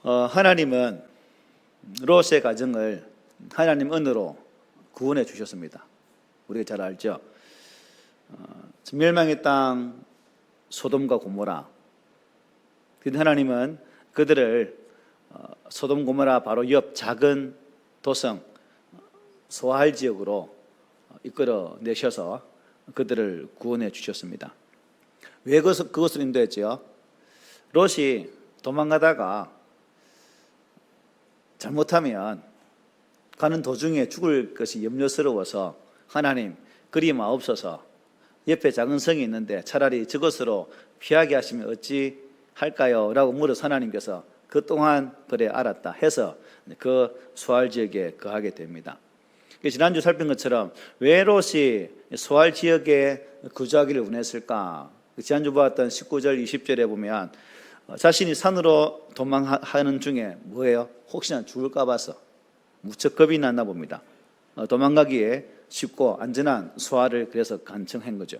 하나님은 롯의 가정을 하나님 은혜로 구원해 주셨습니다. 우리가 잘 알죠. 멸망의 땅 소돔과 고모라. 근데 하나님은 그들을 소돔 고모라 바로 옆 작은 도성 소알 지역으로 이끌어 내셔서 그들을 구원해 주셨습니다. 왜 그것을 인도했죠? 롯이 도망가다가 잘못하면 가는 도중에 죽을 것이 염려스러워서 하나님 그리 마옵소서, 옆에 작은 성이 있는데 차라리 저것으로 피하게 하시면 어찌 할까요? 라고 물어서 하나님께서 그동안 그래 알았다 해서 그 소알 지역에 거하게 됩니다. 지난주 살핀 것처럼 왜 롯이 소알 지역에 거주하기를 원했을까? 지난주 보았던 19절 20절에 보면 자신이 산으로 도망하는 중에 뭐예요? 혹시나 죽을까 봐서 무척 겁이 났나 봅니다. 도망가기에 쉽고 안전한 소알을 그래서 간청한 거죠.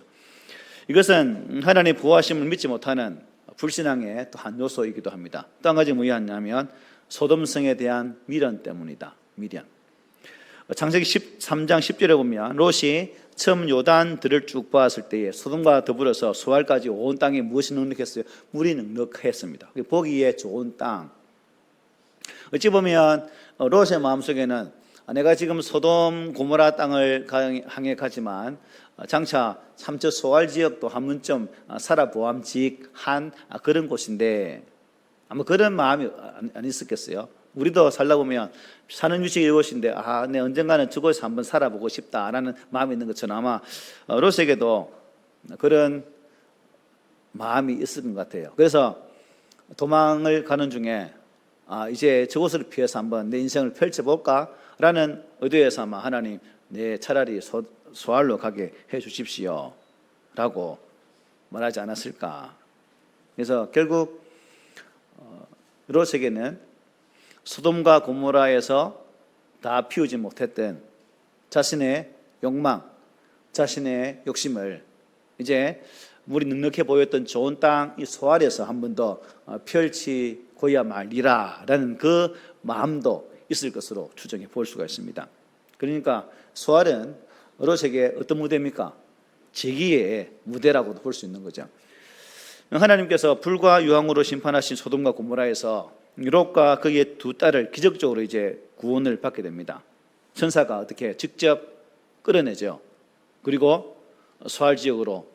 이것은 하나님의 보호하심을 믿지 못하는 불신앙의 또 한 요소이기도 합니다. 또 한 가지 뭐냐면 소돔성에 대한 미련 때문이다. 미련. 창세기 13장 10절에 보면 롯이 처음 요단들을 쭉 보았을 때에 소돔과 더불어서 소알까지 온 땅에 무엇이 넉넉했어요? 물이 넉넉했습니다. 보기에 좋은 땅. 어찌 보면 롯의 마음속에는 내가 지금 소돔 고모라 땅을 향해 가지만 장차 삼척 소알 지역도 한 번쯤 살아보암직한 그런 곳인데 아마 그런 마음이 안 있었겠어요? 우리도 살다 보면 사는 유치 이곳인데 내 언젠가는 저곳에서 한번 살아보고 싶다라는 마음이 있는 것처럼 아마 롯에게도 그런 마음이 있을 것 같아요. 그래서 도망을 가는 중에 이제 저곳을 피해서 한번 내 인생을 펼쳐볼까? 라는 의도에서 아마 하나님 차라리 소알로 가게 해 주십시오 라고 말하지 않았을까. 그래서 결국 롯에게는 소돔과 고모라에서 다 피우지 못했던 자신의 욕망, 자신의 욕심을 이제 물이 넉넉해 보였던 좋은 땅 이 소알에서 한 번 더 펼치고야 말리라 라는 그 마음도 있을 것으로 추정해 볼 수가 있습니다. 그러니까 소알은 롯에게 어떤 무대입니까? 재기의 무대라고도 볼 수 있는 거죠. 하나님께서 불과 유황으로 심판하신 소돔과 고모라에서 롯과 그의 두 딸을 기적적으로 이제 구원을 받게 됩니다. 천사가 어떻게 직접 끌어내죠. 그리고 소알 지역으로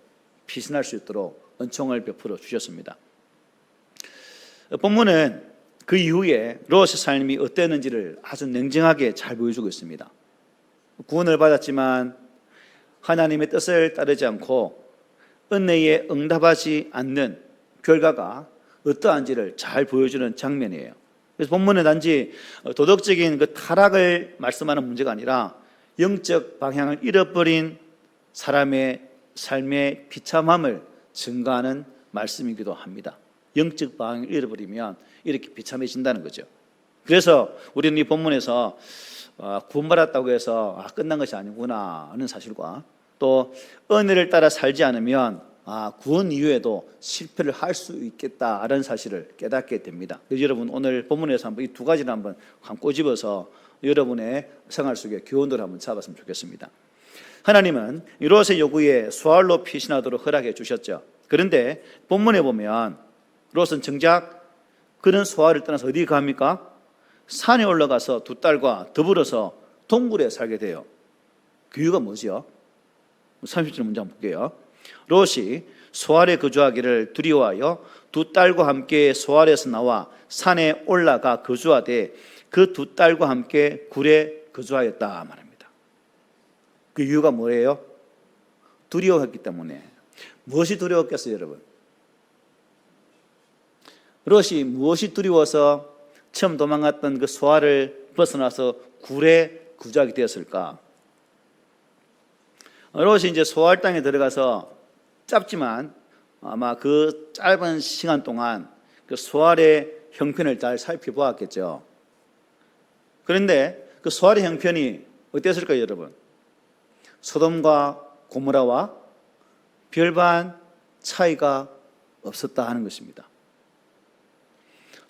피신할 수 있도록 은총을 베풀어 주셨습니다. 본문은 그 이후에 롯의 삶이 어땠는지를 아주 냉정하게 잘 보여주고 있습니다. 구원을 받았지만 하나님의 뜻을 따르지 않고 은혜에 응답하지 않는 결과가 어떠한지를 잘 보여주는 장면이에요. 그래서 본문은 단지 도덕적인 그 타락을 말씀하는 문제가 아니라 영적 방향을 잃어버린 사람의 삶의 비참함을 증가하는 말씀이기도 합니다. 영적 방향을 잃어버리면 이렇게 비참해진다는 거죠. 그래서 우리는 이 본문에서 구원받았다고 해서 끝난 것이 아니구나 하는 사실과 또 은혜를 따라 살지 않으면 구원 이후에도 실패를 할 수 있겠다라는 사실을 깨닫게 됩니다. 그래서 여러분 오늘 본문에서 한번 이 두 가지를 한번 꼬집어서 여러분의 생활 속에 교훈을 한번 잡았으면 좋겠습니다. 하나님은 롯의 요구에 소알로 피신하도록 허락해 주셨죠. 그런데 본문에 보면 롯은 정작 그는 소알을 떠나서 어디 갑니까? 산에 올라가서 두 딸과 더불어서 동굴에 살게 돼요. 그 이유가 뭐죠? 30절 문제 한번 볼게요. 롯이 소알에 거주하기를 두려워하여 두 딸과 함께 소알에서 나와 산에 올라가 거주하되 그 두 딸과 함께 굴에 거주하였다 말합니다. 그 이유가 뭐예요? 두려워했기 때문에. 무엇이 두려웠겠어요, 여러분? 롯이 무엇이 두려워서 처음 도망갔던 그 소알을 벗어나서 굴에 거주하게 되었을까? 롯이 이제 소알 땅에 들어가서 짧지만 아마 그 짧은 시간 동안 그 소알의 형편을 잘 살펴보았겠죠. 그런데 그 소알의 형편이 어땠을까요, 여러분? 소돔과 고모라와 별반 차이가 없었다 하는 것입니다.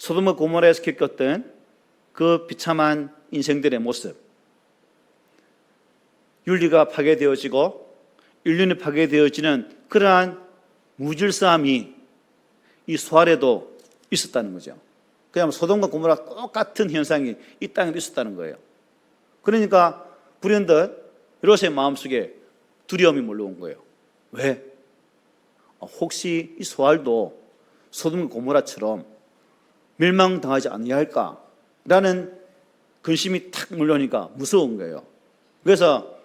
소돔과 고모라에서 겪었던 그 비참한 인생들의 모습, 윤리가 파괴되어지고 인륜이 파괴되어지는 그러한 무질서함이 이 소알에도 있었다는 거죠. 그냥 소돔과 고모라 똑같은 현상이 이 땅에도 있었다는 거예요. 그러니까 불현듯 롯의 마음속에 두려움이 몰려온 거예요. 왜? 혹시 이 소알도 소돔과 고모라처럼 멸망당하지 않아야 할까라는 근심이 탁 몰려오니까 무서운 거예요. 그래서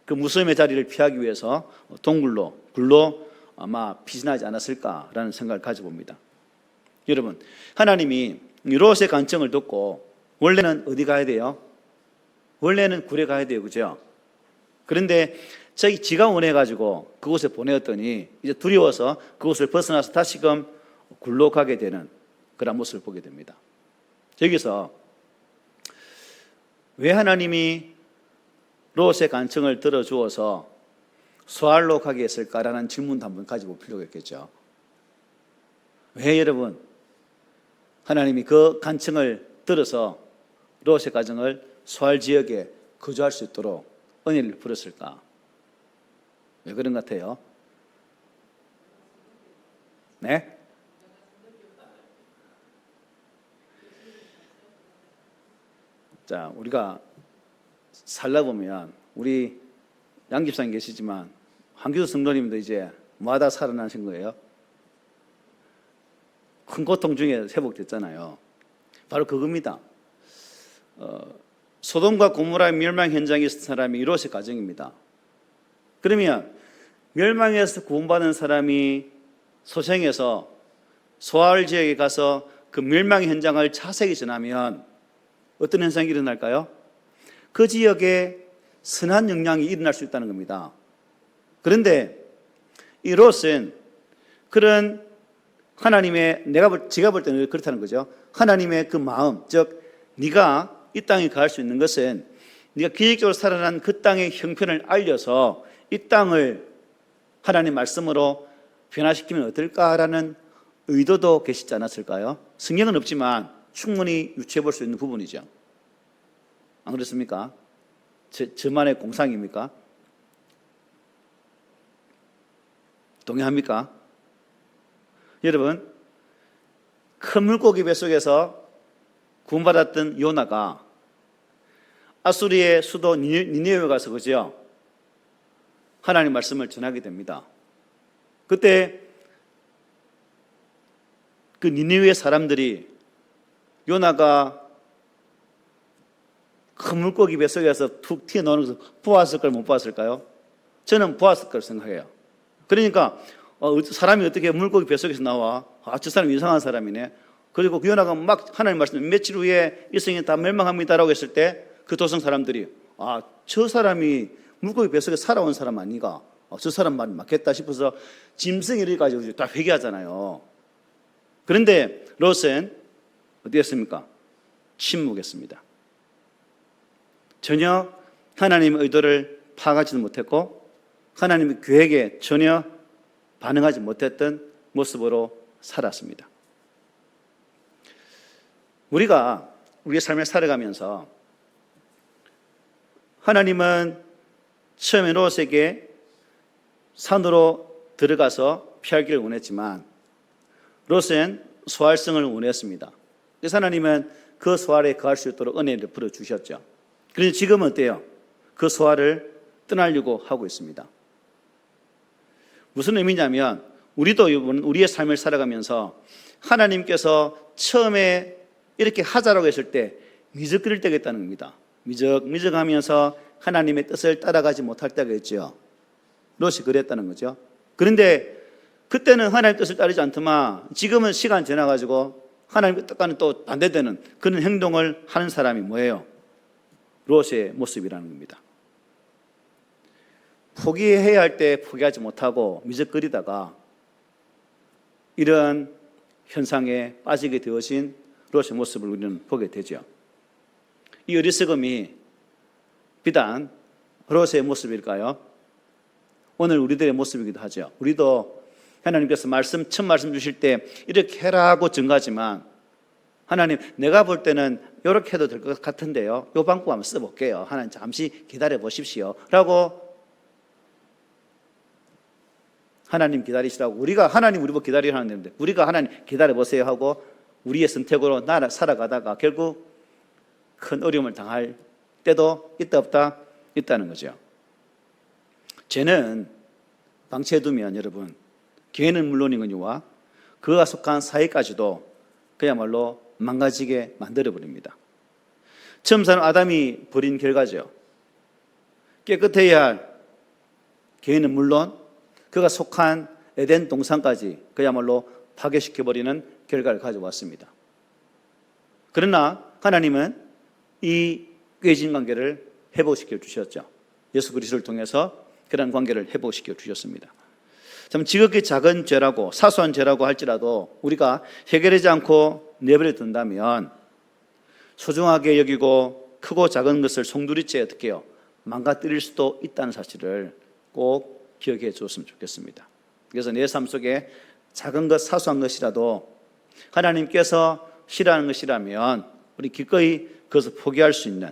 그 무서움의 자리를 피하기 위해서 동굴로 굴로 아마 피신하지 않았을까라는 생각을 가져봅니다. 여러분, 하나님이 롯의 간청을 듣고 원래는 어디 가야 돼요? 원래는 굴에 가야 돼요, 그죠? 그런데 지가 원해가지고 그곳에 보내었더니 이제 두려워서 그곳을 벗어나서 다시금 굴로 가게 되는 그런 모습을 보게 됩니다. 여기서 왜 하나님이 롯의 간청을 들어주어서 소알로 가게 했을까라는 질문도 한번 가지고 필요가 있겠죠. 왜 여러분 하나님이 그 간청을 들어서 롯의 가정을 소알 지역에 거주할 수 있도록 은혜를 부렸을까? 왜 그런 것 같아요? 네? 자, 우리가 살다 보면 우리 양 집사님 계시지만 한교수 성도님도 이제 뭐하다 살아나신 거예요? 큰 고통 중에 회복됐잖아요. 바로 그겁니다. 소돔과 고모라의 멸망 현장에 있었던 사람이 롯의 가정입니다. 그러면 멸망에서 구원받은 사람이 소생해서 소알 지역에 가서 그 멸망 현장을 자세히 전하면 어떤 현상이 일어날까요? 그 지역에 선한 영향이 일어날 수 있다는 겁니다. 그런데 이 롯은 그런 하나님의 제가 볼 때는 그렇다는 거죠. 하나님의 그 마음, 즉 네가 이 땅에 가할 수 있는 것은 네가 기적적으로 살아난 그 땅의 형편을 알려서 이 땅을 하나님 말씀으로 변화시키면 어떨까라는 의도도 계시지 않았을까요? 성경은 없지만 충분히 유추해 볼 수 있는 부분이죠. 안 그렇습니까? 저만의 공상입니까? 동의합니까? 여러분, 큰 물고기 뱃속에서 구원받았던 요나가 아수리의 수도 니네웨에 가서 그죠? 하나님 말씀을 전하게 됩니다. 그때 그 니네웨 사람들이 요나가 큰 물고기 뱃속에서 툭 튀어나오는 것을 보았을까요? 못 보았을까요? 저는 보았을 거라고 생각해요. 그러니까 사람이 어떻게 물고기 뱃속에서 나와? 저 사람 이상한 사람이네. 그리고 그 요나가 막 하나님 말씀 며칠 후에 이 성이 다 멸망합니다라고 했을 때 그 도성 사람들이 저 사람이 물고기 뱃속에 살아온 사람 아니가? 저 사람 말 맞겠다 싶어서 짐승이를 가지고 다 회개하잖아요. 그런데 롯은 어디 했습니까? 침묵했습니다. 전혀 하나님의 의도를 파악하지도 못했고 하나님의 계획에 전혀 반응하지 못했던 모습으로 살았습니다. 우리가 우리의 삶을 살아가면서 하나님은 처음에 롯에게 산으로 들어가서 피할 길을 원했지만 롯은 소알성을 원했습니다. 그래서 하나님은 그 소알에 거할 수 있도록 은혜를 부어주셨죠. 그런데 지금은 어때요? 그 소알을 떠나려고 하고 있습니다. 무슨 의미냐면 우리도 우리의 삶을 살아가면서 하나님께서 처음에 이렇게 하자라고 했을 때 미적거릴 때가 있다는 겁니다. 미적하면서 하나님의 뜻을 따라가지 못할 때가 있죠. 롯이 그랬다는 거죠. 그런데 그때는 하나님의 뜻을 따르지 않더만 지금은 시간 지나가지고 하나님의 뜻과는 또 반대되는 그런 행동을 하는 사람이 뭐예요? 롯의 모습이라는 겁니다. 포기해야 할 때 포기하지 못하고 미적거리다가 이런 현상에 빠지게 되어진 롯의 모습을 우리는 보게 되죠. 이 어리석음이 비단 롯의 모습일까요? 오늘 우리들의 모습이기도 하죠. 우리도 하나님께서 첫 말씀 주실 때 이렇게 해라고 증가하지만 하나님, 내가 볼 때는 이렇게 해도 될 것 같은데요. 이 방법 한번 써볼게요. 하나님 잠시 기다려 보십시오. 라고 하나님 기다리시라고, 우리가 하나님 우리 보고 기다리라는 건데 우리가 하나님 기다려 보세요 하고 우리의 선택으로 살아가다가 결국 큰 어려움을 당할 때도 있다 없다? 있다는 거죠. 죄는 방치해두면 여러분, 교회는 물론이거니와 그가 속한 사회까지도 그야말로 망가지게 만들어버립니다. 처음 사는 아담이 벌인 결과죠. 깨끗해야 할 교회는 물론 그가 속한 에덴 동산까지 그야말로 파괴시켜버리는 결과를 가져왔습니다. 그러나 하나님은 이 깨진 관계를 회복시켜 주셨죠. 예수 그리스도를 통해서 그런 관계를 회복시켜 주셨습니다. 참 지극히 작은 죄라고 사소한 죄라고 할지라도 우리가 해결하지 않고 내버려 둔다면 소중하게 여기고 크고 작은 것을 송두리째 어떻게 해요? 망가뜨릴 수도 있다는 사실을 꼭 기억해 줬으면 좋겠습니다. 그래서 내 삶 속에 작은 것 사소한 것이라도 하나님께서 싫어하는 것이라면 우리 기꺼이 그것을 포기할 수 있는,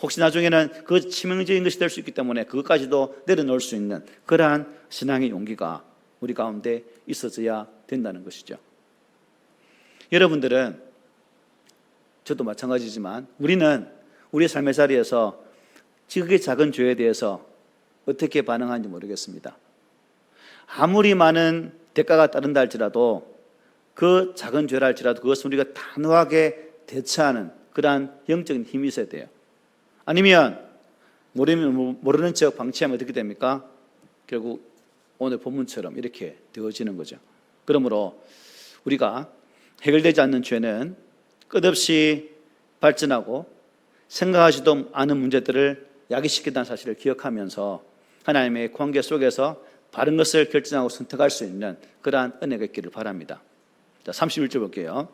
혹시 나중에는 그 치명적인 것이 될 수 있기 때문에 그것까지도 내려놓을 수 있는 그러한 신앙의 용기가 우리 가운데 있어져야 된다는 것이죠. 여러분들은, 저도 마찬가지지만 우리는 우리의 삶의 자리에서 지극히 작은 죄에 대해서 어떻게 반응하는지 모르겠습니다. 아무리 많은 대가가 따른다 할지라도 그 작은 죄라 할지라도 그것을 우리가 단호하게 대처하는 그러한 영적인 힘이 있어야 돼요. 아니면 모르는 척 방치하면 어떻게 됩니까? 결국 오늘 본문처럼 이렇게 되어지는 거죠. 그러므로 우리가 해결되지 않는 죄는 끝없이 발전하고 생각하지도 않은 문제들을 야기시킨다는 사실을 기억하면서 하나님의 관계 속에서 바른 것을 결정하고 선택할 수 있는 그러한 은혜가 있기를 바랍니다. 자, 31절 볼게요.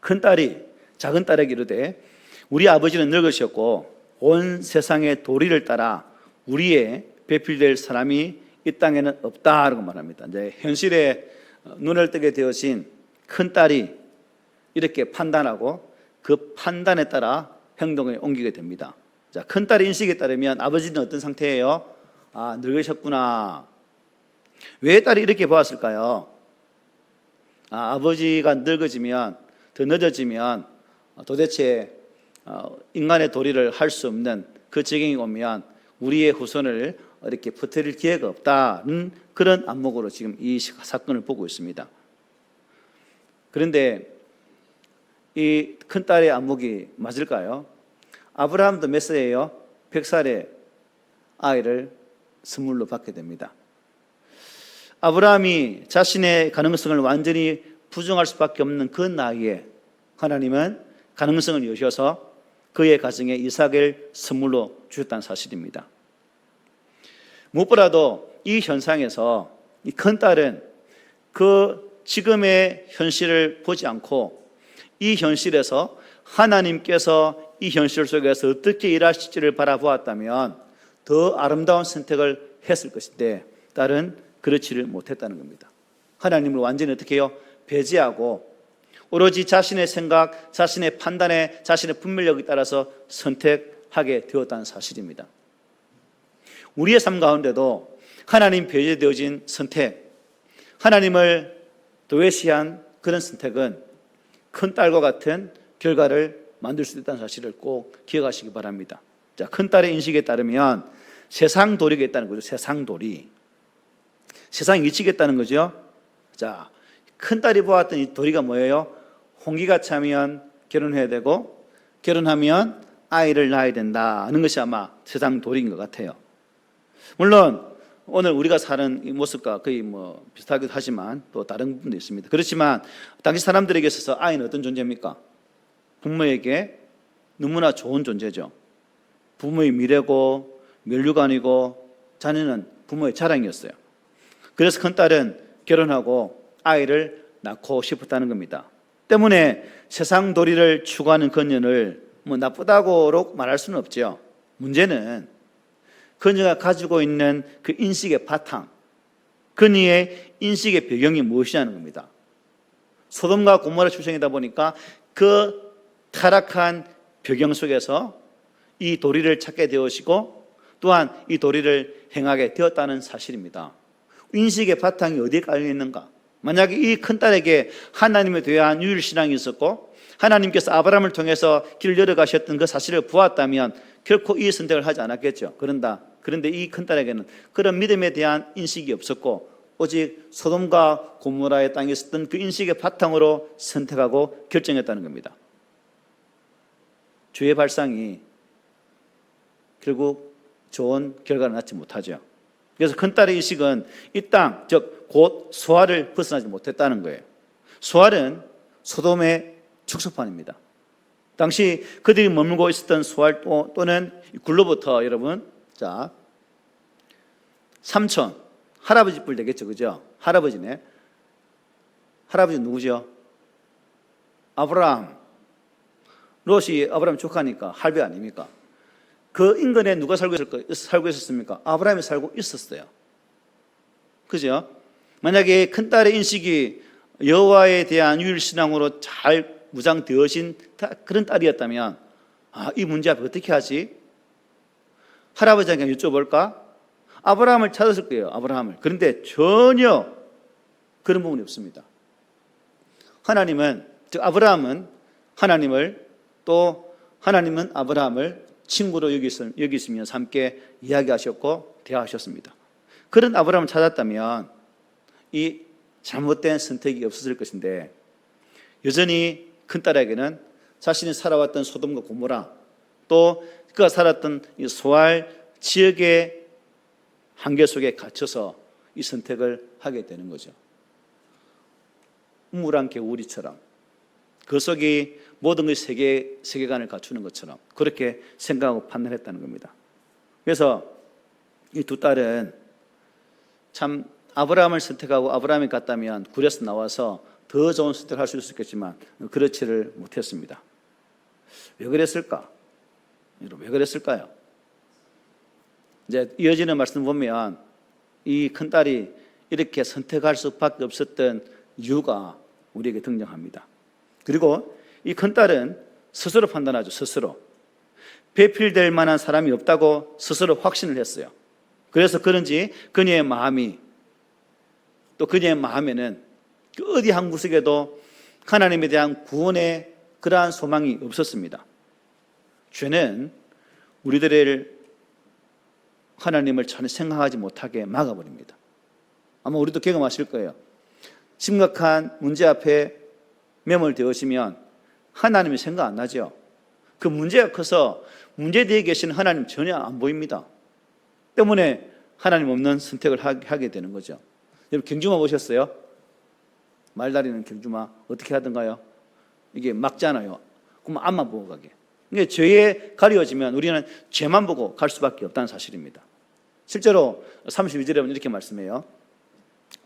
큰딸이 작은 딸에게 이르되 우리 아버지는 늙으셨고 온 세상의 도리를 따라 우리의 배필될 사람이 이 땅에는 없다라고 말합니다. 이제 현실에 눈을 뜨게 되어진 큰딸이 이렇게 판단하고 그 판단에 따라 행동에 옮기게 됩니다. 자, 큰딸의 인식에 따르면 아버지는 어떤 상태예요? 아, 늙으셨구나. 왜 딸이 이렇게 보았을까요? 아버지가 늙어지면, 더 늦어지면 도대체 인간의 도리를 할 수 없는 그 지경이 오면 우리의 후손을 이렇게 퍼뜨릴 기회가 없다는 그런 안목으로 지금 이 사건을 보고 있습니다. 그런데 이 큰딸의 안목이 맞을까요? 아브라함도 몇 살이에요? 100살에 아이를 선물로 받게 됩니다. 아브라함이 자신의 가능성을 완전히 부정할 수밖에 없는 그 나이에 하나님은 가능성을 여셔서 그의 가정에 이삭을 선물로 주셨다는 사실입니다. 무엇보다도 이 현상에서 이 큰딸은 그 지금의 현실을 보지 않고 이 현실에서 하나님께서 이 현실 속에서 어떻게 일하실지를 바라보았다면 더 아름다운 선택을 했을 것인데 딸은 그렇지를 못했다는 겁니다. 하나님을 완전히 어떻게 해요? 배제하고 오로지 자신의 생각, 자신의 판단에, 자신의 분별력에 따라서 선택하게 되었다는 사실입니다. 우리의 삶 가운데도 하나님 배제되어진 선택, 하나님을 도외시한 그런 선택은 큰 딸과 같은 결과를 만들 수 있다는 사실을 꼭 기억하시기 바랍니다. 자, 큰 딸의 인식에 따르면 세상 도리가 있다는 거죠. 세상 도리. 세상이 미치겠다는 거죠. 자, 큰 딸이 보았던 이 도리가 뭐예요? 홍기가 차면 결혼해야 되고 결혼하면 아이를 낳아야 된다는 것이 아마 세상 도리인 것 같아요. 물론 오늘 우리가 사는 이 모습과 거의 비슷하기도 하지만 또 다른 부분도 있습니다. 그렇지만 당시 사람들에게 있어서 아이는 어떤 존재입니까? 부모에게 너무나 좋은 존재죠. 부모의 미래고 면류관이고 자녀는 부모의 자랑이었어요. 그래서 큰딸은 결혼하고 아이를 낳고 싶었다는 겁니다. 때문에 세상 도리를 추구하는 그녀를 나쁘다고 말할 수는 없죠. 문제는 그녀가 가지고 있는 그 인식의 바탕, 그녀의 인식의 배경이 무엇이냐는 겁니다. 소돔과 고모라 출생이다 보니까 그 타락한 배경 속에서 이 도리를 찾게 되었고 또한 이 도리를 행하게 되었다는 사실입니다. 인식의 바탕이 어디에 깔려 있는가? 만약에 이 큰딸에게 하나님에 대한 유일신앙이 있었고 하나님께서 아브라함을 통해서 길을 열어가셨던 그 사실을 보았다면 결코 이 선택을 하지 않았겠죠. 그런데 이 큰딸에게는 그런 믿음에 대한 인식이 없었고 오직 소돔과 고모라의 땅에 있었던 그 인식의 바탕으로 선택하고 결정했다는 겁니다. 죄의 발상이 결국 좋은 결과를 낳지 못하죠. 그래서 큰딸의 인식은 이 땅, 즉 곧 소알을 벗어나지 못했다는 거예요. 소알은 소돔의 축소판입니다. 당시 그들이 머물고 있었던 소알 또는 굴로부터 여러분, 자, 삼촌, 할아버지 뿔 되겠죠, 그죠? 할아버지네. 할아버지 누구죠? 아브라함. 롯이 아브라함 조카니까 할배 아닙니까? 그 인근에 누가 살고 있었습니까? 아브라함이 살고 있었어요. 그죠? 만약에 큰딸의 인식이 여호와에 대한 유일신앙으로 잘 무장되어진 그런 딸이었다면 이 문제 앞에 어떻게 하지? 할아버지에게 여쭤볼까? 아브라함을 찾았을 거예요. 아브라함을. 그런데 전혀 그런 부분이 없습니다. 하나님은, 즉 아브라함은 하나님을, 또 하나님은 아브라함을 친구로 여기시면서 함께 이야기하셨고 대화하셨습니다. 그런 아브라함을 찾았다면 이 잘못된 선택이 없었을 것인데 여전히 큰딸에게는 자신이 살아왔던 소돔과 고모라 또 그가 살았던 이 소알 지역의 한계 속에 갇혀서 이 선택을 하게 되는 거죠. 우물안 개구리처럼 그 속이 모든 그 세계관을 갖추는 것처럼 그렇게 생각하고 판단했다는 겁니다. 그래서 이 두 딸은 참 아브라함을 선택하고 아브라함이 갔다면 굴에서 나와서 더 좋은 선택을 할 수 있었겠지만 그렇지를 못했습니다. 왜 그랬을까? 왜 그랬을까요? 이제 이어지는 말씀 보면 이 큰딸이 이렇게 선택할 수밖에 없었던 이유가 우리에게 등장합니다. 그리고 이 큰딸은 스스로 판단하죠. 스스로. 배필될 만한 사람이 없다고 스스로 확신을 했어요. 그래서 그런지 그녀의 마음이 또 그녀의 마음에는 어디 한 구석에도 하나님에 대한 구원의 그러한 소망이 없었습니다. 죄는 우리들을 하나님을 전혀 생각하지 못하게 막아버립니다. 아마 우리도 경험하실 거예요. 심각한 문제 앞에 매몰되어지면 하나님이 생각 안 나죠. 그 문제가 커서 문제 뒤에 계시는 하나님 전혀 안 보입니다. 때문에 하나님 없는 선택을 하게 되는 거죠. 여러분 경주마 보셨어요? 말다리는 경주마 어떻게 하던가요? 이게 막잖아요. 그럼 앞만 보고 가게. 그러니까 죄에 가려지면 우리는 죄만 보고 갈 수밖에 없다는 사실입니다. 실제로 32절에 보면 이렇게 말씀해요.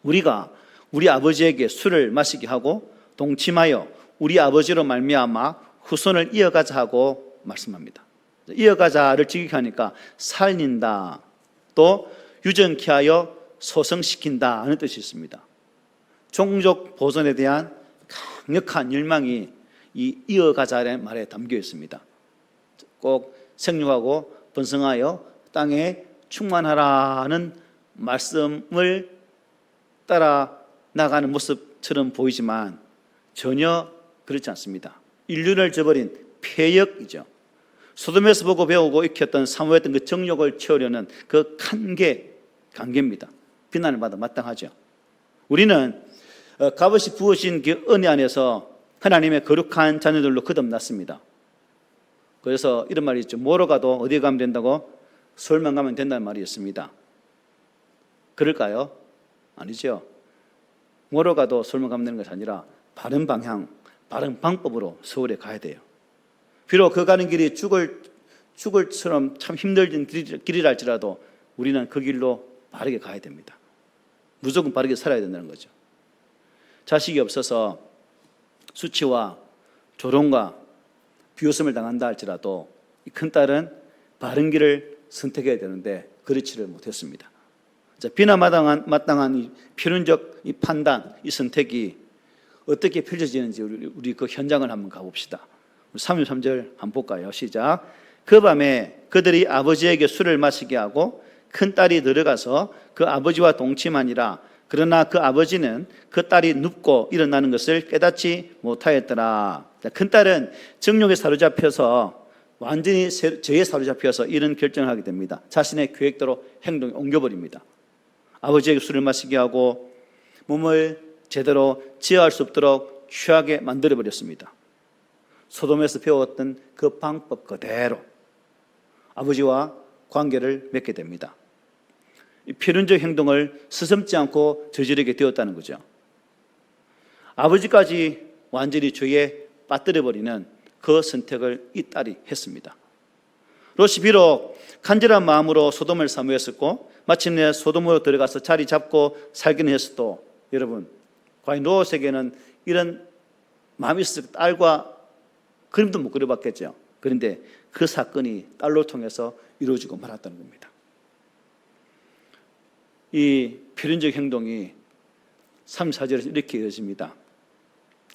우리가 우리 아버지에게 술을 마시게 하고 동침하여 우리 아버지로 말미암아 후손을 이어가자 하고 말씀합니다. 이어가자를 직역하니까 살린다, 또 유전케 하여 소성시킨다 하는 뜻이 있습니다. 종족 보존에 대한 강력한 열망이 이 이어가자라는 말에 담겨 있습니다. 꼭 생육하고 번성하여 땅에 충만하라는 말씀을 따라 나가는 모습처럼 보이지만 전혀 그렇지 않습니다. 인륜을 저버린 폐역이죠. 소돔에서 보고 배우고 익혔던 사모했던 그 정욕을 채우려는 그 관계입니다. 비난을 받아 마땅하죠. 우리는 값없이 부어진 그 은혜 안에서 하나님의 거룩한 자녀들로 거듭났습니다. 그래서 이런 말이 있죠. 뭐로 가도 어디에 가면 된다고? 서울만 가면 된다는 말이 있습니다. 그럴까요? 아니죠. 뭐로 가도 서울만 가면 되는 것이 아니라 바른 방향, 바른 방법으로 서울에 가야 돼요. 비록 그 가는 길이 죽을처럼 참 힘들던 길이랄지라도 우리는 그 길로 바르게 가야 됩니다. 무조건 바르게 살아야 된다는 거죠. 자식이 없어서 수치와 조롱과 비웃음을 당한다 할지라도 이 큰딸은 바른 길을 선택해야 되는데 그렇지를 못했습니다. 비난마땅한 이 필연적 이 판단, 이 선택이 어떻게 펼쳐지는지 우리 그 현장을 한번 가봅시다. 33절 한번 볼까요? 시작. 그 밤에 그들이 아버지에게 술을 마시게 하고 큰딸이 들어가서 그 아버지와 동침하니라. 그러나 그 아버지는 그 딸이 눕고 일어나는 것을 깨닫지 못하였더라. 큰딸은 정욕에 사로잡혀서 완전히 죄에 사로잡혀서 이런 결정을 하게 됩니다. 자신의 계획대로 행동에 옮겨버립니다. 아버지에게 술을 마시게 하고 몸을 제대로 제어할 수 없도록 취하게 만들어버렸습니다. 소돔에서 배웠던 그 방법 그대로 아버지와 관계를 맺게 됩니다. 이 필연적 행동을 서슴지 않고 저지르게 되었다는 거죠. 아버지까지 완전히 죄에 빠뜨려버리는 그 선택을 이 딸이 했습니다. 롯이 비록 간절한 마음으로 소돔을 사모했었고 마침내 소돔으로 들어가서 자리 잡고 살기는 했어도 여러분, 과연 롯에게는 이런 마음이 있었을 딸과 그림도 못 그려봤겠죠. 그런데 그 사건이 딸로 통해서 이루어지고 말았다는 겁니다. 이 필연적 행동이 34절에서 이렇게 이어집니다.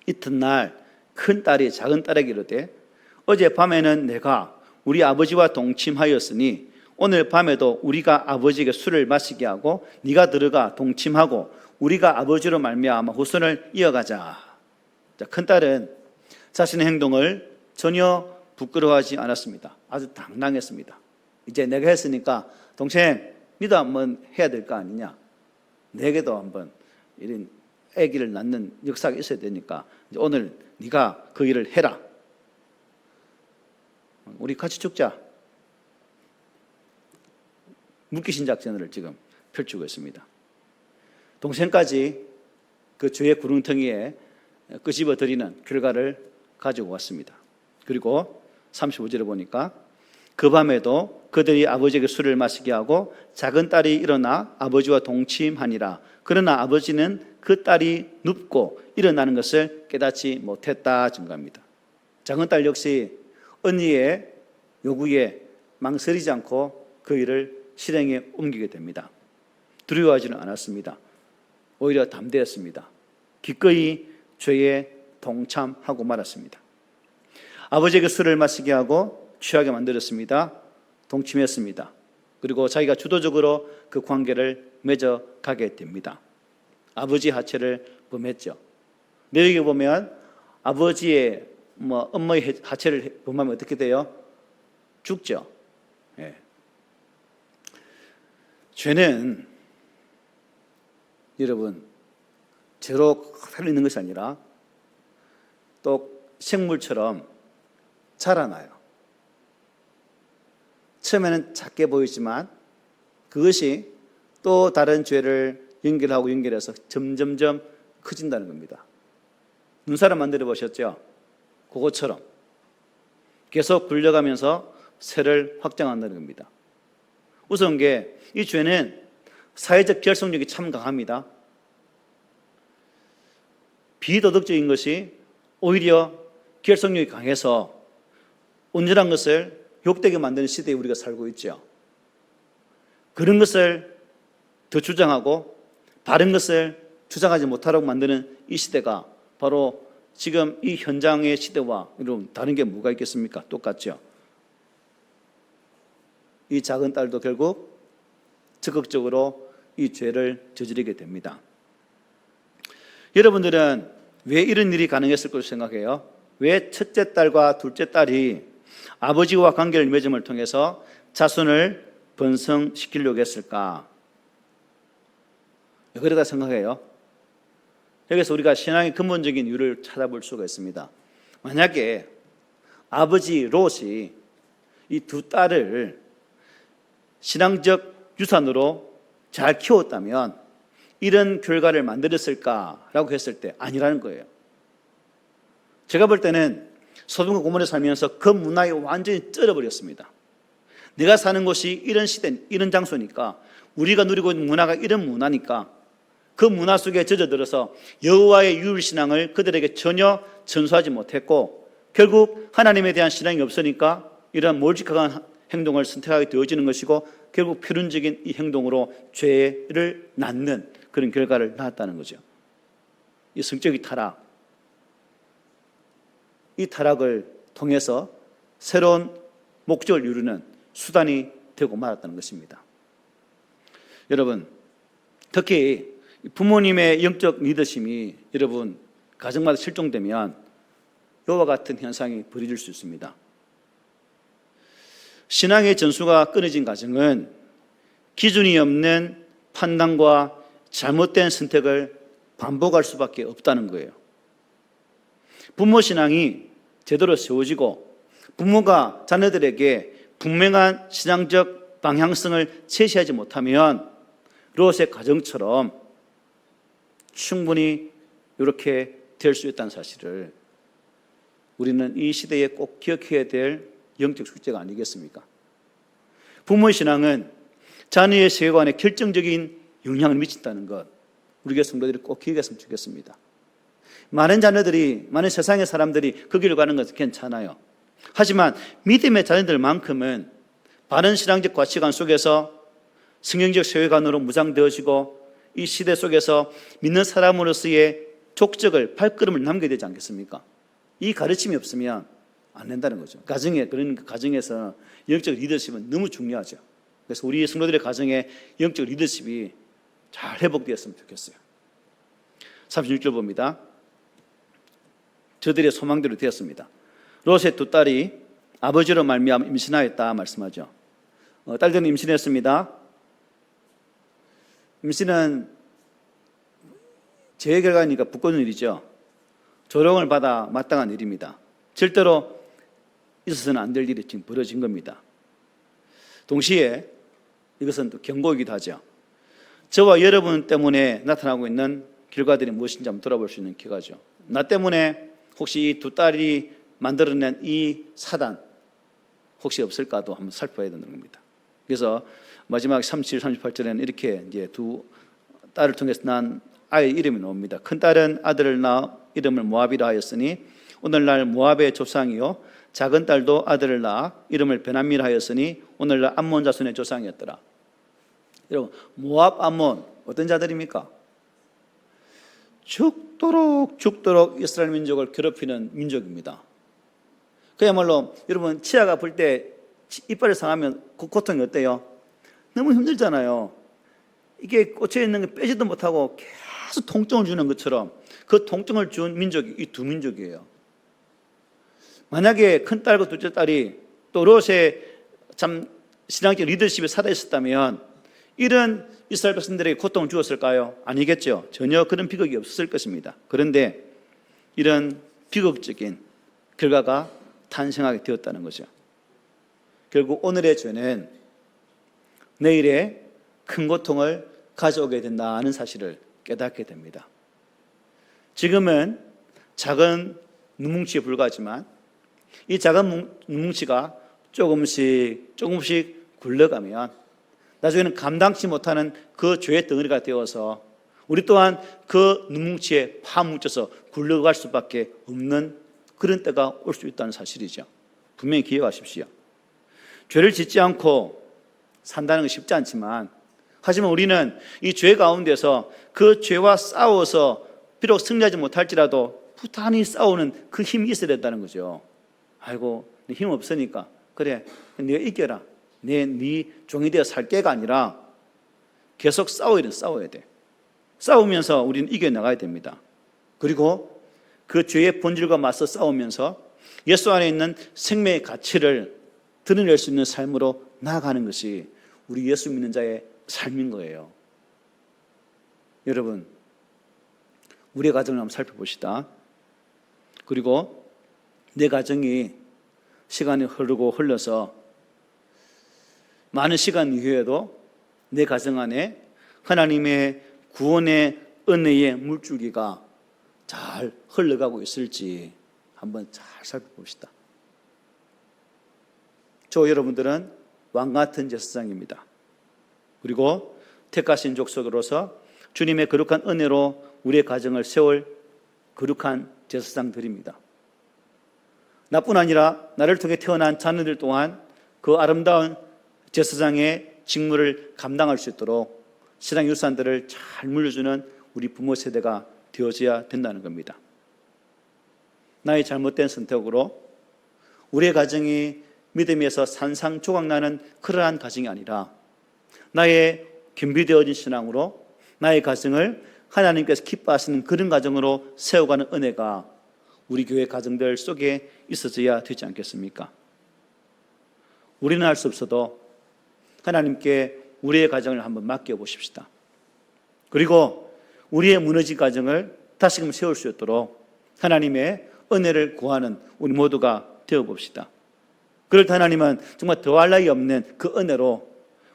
이튿날 큰 딸이 작은 딸에게 이르되 어젯밤에는 내가 우리 아버지와 동침하였으니 오늘 밤에도 우리가 아버지에게 술을 마시게 하고 네가 들어가 동침하고 우리가 아버지로 말미암아 후손을 이어가자. 자, 큰 딸은 자신의 행동을 전혀 부끄러워하지 않았습니다. 아주 당당했습니다. 이제 내가 했으니까 동생 니도 한번 해야 될 거 아니냐. 내게도 한번 이런 아기를 낳는 역사가 있어야 되니까 이제 오늘 네가 그 일을 해라. 우리 같이 죽자. 물귀신 작전을 지금 펼치고 있습니다. 동생까지 그 죄의 구렁텅이에 끄집어 들이는 결과를 가지고 왔습니다. 그리고 35절에 보니까 그 밤에도 그들이 아버지에게 술을 마시게 하고 작은 딸이 일어나 아버지와 동침하니라. 그러나 아버지는 그 딸이 눕고 일어나는 것을 깨닫지 못했다 증거합니다. 작은 딸 역시 언니의 요구에 망설이지 않고 그 일을 실행에 옮기게 됩니다. 두려워하지는 않았습니다. 오히려 담대했습니다. 기꺼이 죄에 동참하고 말았습니다. 아버지에게 술을 마시게 하고 취하게 만들었습니다. 동침했습니다. 그리고 자기가 주도적으로 그 관계를 맺어가게 됩니다. 아버지 하체를 범했죠. 내용에 보면 아버지의 엄마의 하체를 범하면 어떻게 돼요? 죽죠. 예. 죄는 여러분 죄로 살아있는 것이 아니라 또 생물처럼 자라나요. 처음에는 작게 보이지만 그것이 또 다른 죄를 연결해서 점점점 커진다는 겁니다. 눈사람 만들어 보셨죠? 그것처럼 계속 굴려가면서 새를 확장한다는 겁니다. 우스운 게 이 죄는 사회적 결속력이 참 강합니다. 비도덕적인 것이 오히려 결속력이 강해서 온전한 것을 욕되게 만드는 시대에 우리가 살고 있죠. 그런 것을 더 주장하고 바른 것을 주장하지 못하라고 만드는 이 시대가 바로 지금 이 현장의 시대와 여러분 다른 게 뭐가 있겠습니까? 똑같죠. 이 작은 딸도 결국 적극적으로 이 죄를 저지르게 됩니다. 여러분들은 왜 이런 일이 가능했을 것으로 생각해요? 왜 첫째 딸과 둘째 딸이 아버지와 관계를 맺음을 통해서 자손을 번성시키려고 했을까? 왜 그러다 생각해요? 여기서 우리가 신앙의 근본적인 이유를 찾아볼 수가 있습니다. 만약에 아버지 롯이 이 두 딸을 신앙적 유산으로 잘 키웠다면 이런 결과를 만들었을까라고 했을 때 아니라는 거예요. 제가 볼 때는 소돔과 고모라에 살면서 그 문화에 완전히 쩔어버렸습니다. 내가 사는 곳이 이런 시대, 이런 장소니까 우리가 누리고 있는 문화가 이런 문화니까 그 문화 속에 젖어들어서 여호와의 유일신앙을 그들에게 전혀 전수하지 못했고 결국 하나님에 대한 신앙이 없으니까 이런 몰직한 행동을 선택하게 되어지는 것이고 결국 필연적인 이 행동으로 죄를 낳는 그런 결과를 낳았다는 거죠. 이 성적인 타락, 이 타락을 통해서 새로운 목적을 이루는 수단이 되고 말았다는 것입니다. 여러분, 특히 부모님의 영적 리더십이 여러분 가정마다 실종되면 이와 같은 현상이 벌어질 수 있습니다. 신앙의 전수가 끊어진 가정은 기준이 없는 판단과 잘못된 선택을 반복할 수밖에 없다는 거예요. 부모 신앙이 제대로 세워지고 부모가 자녀들에게 분명한 신앙적 방향성을 제시하지 못하면 롯의 가정처럼 충분히 이렇게 될 수 있다는 사실을 우리는 이 시대에 꼭 기억해야 될 영적 숙제가 아니겠습니까? 부모의 신앙은 자녀의 세계관에 결정적인 영향을 미친다는 것, 우리 교회 성도들이 꼭 기억했으면 좋겠습니다. 많은 자녀들이, 많은 세상의 사람들이 그 길을 가는 것은 괜찮아요. 하지만 믿음의 자녀들만큼은 바른 신앙적 가치관 속에서 성경적 세계관으로 무장되어지고 이 시대 속에서 믿는 사람으로서의 족적을, 발걸음을 남겨야 되지 않겠습니까? 이 가르침이 없으면 안 된다는 거죠. 그런 가정에서 영적 리더십은 너무 중요하죠. 그래서 우리 성도들의 가정에 영적 리더십이 잘 회복되었으면 좋겠어요. 36절 봅니다. 저들의 소망대로 되었습니다. 롯의 두 딸이 아버지로 말미암아 임신하였다 말씀하죠. 딸들은 임신했습니다. 임신은 재해 결과니까 부끄러운 일이죠. 조롱을 받아 마땅한 일입니다. 절대로 있어서는 안 될 일이 지금 벌어진 겁니다. 동시에 이것은 또 경고이기도 하죠. 저와 여러분 때문에 나타나고 있는 결과들이 무엇인지 한번 돌아볼 수 있는 기회죠. 나 때문에 혹시 이 두 딸이 만들어낸 이 사단 혹시 없을까도 한번 살펴봐야 되는 겁니다. 그래서 마지막 37, 38절에는 이렇게 이제 두 딸을 통해서 난 아이의 이름이 나옵니다. 큰 딸은 아들을 낳아 이름을 모압이라 하였으니 오늘날 모압의 조상이요 작은 딸도 아들을 낳아 이름을 베냐민이라 하였으니 오늘날 암몬 자손의 조상이었더라. 여러분, 모압, 암몬 어떤 자들입니까? 죽도록 이스라엘 민족을 괴롭히는 민족입니다. 그야말로 여러분 치아가 아플 때 이빨을 상하면 그 고통이 어때요? 너무 힘들잖아요. 이게 꽂혀있는 게 빼지도 못하고 계속 통증을 주는 것처럼 그 통증을 준 민족이 이 두 민족이에요. 만약에 큰 딸과 둘째 딸이 또 롯의 참 신앙적 리더십에 살아있었다면 이런 이스라엘 백성들에게 고통을 주었을까요? 아니겠죠. 전혀 그런 비극이 없었을 것입니다. 그런데 이런 비극적인 결과가 탄생하게 되었다는 거죠. 결국 오늘의 죄는 내일의 큰 고통을 가져오게 된다는 사실을 깨닫게 됩니다. 지금은 작은 누뭉치에 불과하지만 이 작은 누뭉치가 조금씩 굴러가면 나중에는 감당치 못하는 그 죄의 덩어리가 되어서 우리 또한 그 누뭉치에 파묻혀서 굴러갈 수밖에 없는 그런 때가 올 수 있다는 사실이죠. 분명히 기억하십시오. 죄를 짓지 않고 산다는 건 쉽지 않지만 하지만 우리는 이 죄 가운데서 그 죄와 싸워서 비록 승리하지 못할지라도 부단히 싸우는 그 힘이 있어야 된다는 거죠. 아이고, 내 힘 없으니까 그래, 네가 이겨라. 네 종이 되어 살 게가 아니라 계속 싸워야 돼. 싸우면서 우리는 이겨나가야 됩니다. 그리고 그 죄의 본질과 맞서 싸우면서 예수 안에 있는 생명의 가치를 드러낼 수 있는 삶으로 나아가는 것이 우리 예수 믿는 자의 삶인 거예요. 여러분, 우리의 가정을 한번 살펴봅시다. 그리고 내 가정이 시간이 흘러서 많은 시간 이후에도 내 가정 안에 하나님의 구원의 은혜의 물줄기가 잘 흘러가고 있을지 한번 잘 살펴봅시다. 저 여러분들은 왕같은 제사장입니다. 그리고 택하신 족속으로서 주님의 거룩한 은혜로 우리의 가정을 세울 거룩한 제사장들입니다. 나뿐 아니라 나를 통해 태어난 자녀들 또한 그 아름다운 제사장의 직무를 감당할 수 있도록 신앙 유산들을 잘 물려주는 우리 부모 세대가 되어져야 된다는 겁니다. 나의 잘못된 선택으로 우리의 가정이 믿음에서 산상조각나는 그러한 가정이 아니라 나의 겸비되어진 신앙으로 나의 가정을 하나님께서 기뻐하시는 그런 가정으로 세워가는 은혜가 우리 교회 가정들 속에 있어져야 되지 않겠습니까? 우리는 할 수 없어도 하나님께 우리의 가정을 한번 맡겨보십시다. 그리고 우리의 무너진 가정을 다시금 세울 수 있도록 하나님의 은혜를 구하는 우리 모두가 되어봅시다. 그럴 때 하나님은 정말 더할 나위 없는 그 은혜로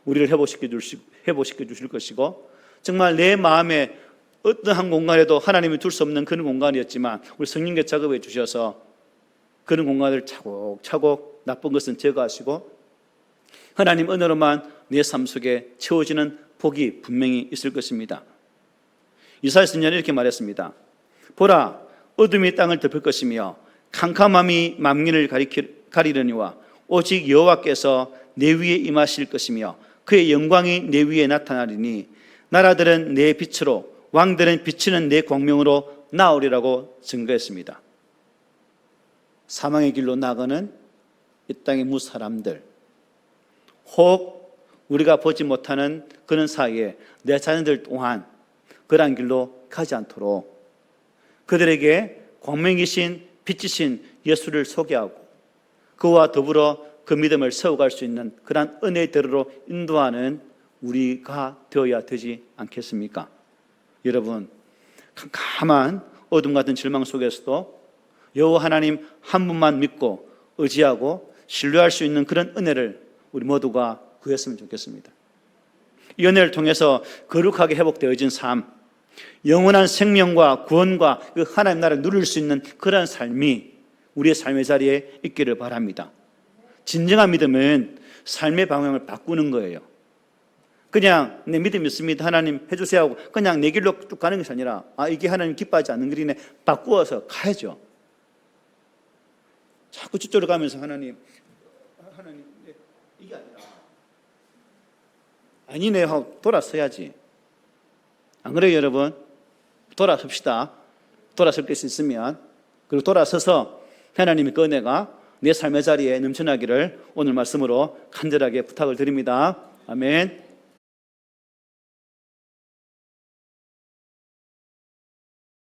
우리를 회복시켜 주실 것이고, 정말 내 마음에 어떠한 공간에도 하나님이 둘 수 없는 그런 공간이었지만 우리 성령께 작업해 주셔서 그런 공간을 차곡차곡 나쁜 것은 제거하시고 하나님 은혜로만 내 삶 속에 채워지는 복이 분명히 있을 것입니다. 이사야 선지자는 이렇게 말했습니다. 보라, 어둠이 땅을 덮을 것이며 캄캄함이 만민을 가리려니와 오직 여호와께서 내 위에 임하실 것이며 그의 영광이 내 위에 나타나리니 나라들은 내 빛으로 왕들은 비치는 내 광명으로 나오리라고 증거했습니다. 사망의 길로 나가는 이 땅의 무 사람들, 혹 우리가 보지 못하는 그런 사이에 내 자녀들 또한 그러한 길로 가지 않도록 그들에게 광명이신 빛이신 예수를 소개하고 그와 더불어 그 믿음을 세워갈 수 있는 그러한 은혜의 대로로 인도하는 우리가 되어야 되지 않겠습니까? 여러분, 캄캄한 어둠 같은 절망 속에서도 여호와 하나님 한 분만 믿고 의지하고 신뢰할 수 있는 그런 은혜를 우리 모두가 구했으면 좋겠습니다. 이 은혜를 통해서 거룩하게 회복되어진 삶, 영원한 생명과 구원과 그 하나님 나라를 누릴 수 있는 그런 삶이 우리의 삶의 자리에 있기를 바랍니다. 진정한 믿음은 삶의 방향을 바꾸는 거예요. 그냥 내 믿음 있습니다, 하나님 해주세요 하고 그냥 내 길로 쭉 가는 것이 아니라 이게 하나님 기뻐하지 않는 길이네, 바꾸어서 가야죠. 자꾸 저쪽으로 가면서 하나님 이게 아니라 아니네 하고 돌아서야지. 안 그래요 여러분? 돌아섭시다. 돌아설 것이 있으면. 그리고 돌아서서 하나님의 그 은혜가 내 삶의 자리에 넘쳐나기를 오늘 말씀으로 간절하게 부탁을 드립니다. 아멘.